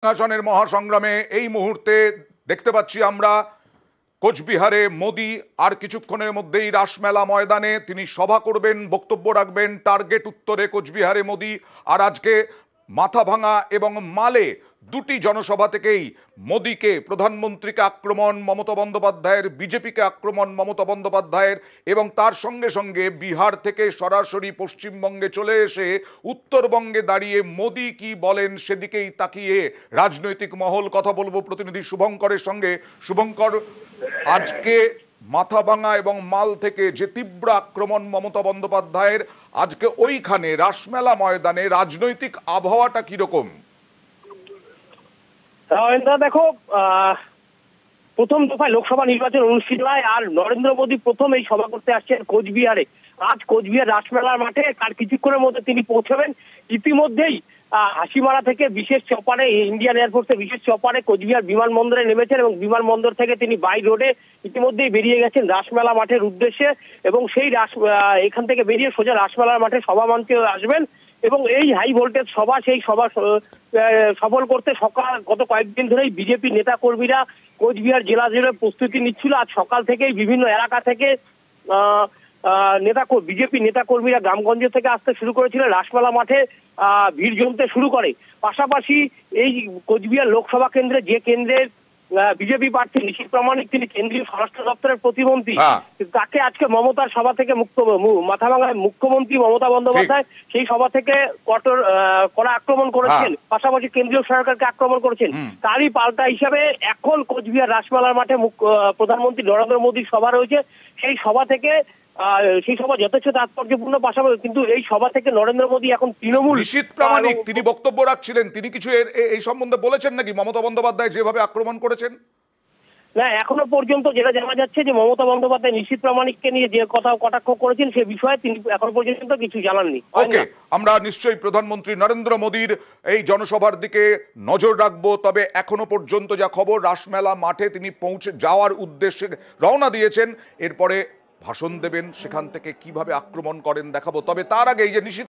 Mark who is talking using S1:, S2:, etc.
S1: আসনের মহাসংগ্রামে এই মুহূর্তে দেখতে পাচ্ছি আমরা কোচবিহারে মোদি আর কিছুক্ষণের মধ্যেই রাসমেলা ময়দানে তিনি সভা করবেন, বক্তব্য রাখবেন। টার্গেট উত্তরে কোচবিহারে মোদি। আর আজকে মাথাভাঙা এবং মালে দুটি জনসভা থেকেই মোদিকে, প্রধানমন্ত্রীকে আক্রমণ মমতা বন্দ্যোপাধ্যায়ের, বিজেপিকে আক্রমণ মমতা বন্দ্যোপাধ্যায়ের, এবং তার সঙ্গে সঙ্গে বিহার থেকে সরাসরি পশ্চিমবঙ্গে চলে এসে উত্তরবঙ্গে দাঁড়িয়ে মোদি কি বলেন সেদিকেই তাকিয়ে রাজনৈতিক মহল। কথা বলবো প্রতিনিধি শুভঙ্করের সঙ্গে। শুভঙ্কর, আজকে মাথাভাঙা এবং মাল থেকে যে তীব্র আক্রমণ মমতা বন্দ্যোপাধ্যায়ের, আজকে ওইখানে রাসমেলা ময়দানে রাজনৈতিক আবহাওয়াটা কিরকম?
S2: দেখো, প্রথম দফায় লোকসভা নির্বাচন অনুষ্ঠিত হয় আর নরেন্দ্র মোদী প্রথম এই সভা করতে আসছেন কোচবিহারে। আজ কোচবিহার রাসমেলার মাঠে তার কিছুক্ষণের মধ্যে তিনি পৌঁছবেন। ইতিমধ্যেই হাসিমারা থেকে বিশেষ চপারে, ইন্ডিয়ান এয়ারফোর্সের বিশেষ চপারে কোচবিহার বিমানবন্দরে নেমেছেন এবং বিমানবন্দর থেকে তিনি বাই রোডে ইতিমধ্যেই বেরিয়ে গেছেন রাসমেলা মাঠের উদ্দেশ্যে। এবং সেই এখান থেকে বেরিয়ে সোজা রাসমেলার মাঠে সভা মঞ্চে আসবেন এবং এই হাই ভোল্টেজ সভা, সেই সভা সফল করতে গত কয়েকদিন ধরেই বিজেপি নেতা কর্মীরা কোচবিহার জেলা জুড়ে প্রস্তুতি নিচ্ছিল। আজ সকাল থেকেই বিভিন্ন এলাকা থেকে বিজেপি নেতা কর্মীরা গ্রামগঞ্জ থেকে আসতে শুরু করেছিল। রাসমেলা মাঠে ভিড় জমতে শুরু করে। পাশাপাশি এই কোচবিহার লোকসভা কেন্দ্রে, যে কেন্দ্রের বিজেপি প্রার্থী নিশীথ প্রামাণিক, তিনি কেন্দ্রীয় স্বরাষ্ট্র দপ্তরের প্রতিমন্ত্রী, তাকে আজকে মমতার সভা থেকে মাথাভাঙায় মুখ্যমন্ত্রী মমতা বন্দ্যোপাধ্যায় সেই সভা থেকে কড়া আক্রমণ করেছেন, পাশাপাশি কেন্দ্রীয় সরকারকে আক্রমণ করেছেন। তারই পাল্টা হিসাবে এখন কোচবিহার রাসমেলার মাঠে প্রধানমন্ত্রী নরেন্দ্র মোদীর সভা রয়েছে। সেই সভা যথেষ্ট তাৎপর্যপূর্ণ। পাশাপাশি কিন্তু এই সভা থেকে নরেন্দ্র মোদী এখন তৃণমূল
S1: নিশীথ প্রামাণিক তিনি বক্তব্য রাখছিলেন, তিনি কিছু এই সম্বন্ধে বলেছেন নাকি মমতা বন্দ্যোপাধ্যায় যেভাবে আক্রমণ করেছেন?
S2: না, এখনো পর্যন্ত যেটা জানা যাচ্ছে যে মমতা বন্দ্যোপাধ্যায় নিশীথ প্রামাণিককে নিয়ে যে কথা কটাক্ষ করেছেন সে বিষয়ে তিনি এখনো পর্যন্ত কিছু জানাননি।
S1: ওকে, আমরা নিশ্চয়ই প্রধানমন্ত্রী নরেন্দ্র মোদীর এই জনসভার দিকে নজর রাখবো। তবে এখনো পর্যন্ত যা খবর, রাসমেলা মাঠে তিনি পৌঁছে যাওয়ার উদ্দেশ্যে রওনা দিয়েছেন। এরপরে ভাষণ দেবেন, সেখান থেকে কিভাবে আক্রমণ করেন দেখাবো। তবে তার আগে এই যে নিশীথ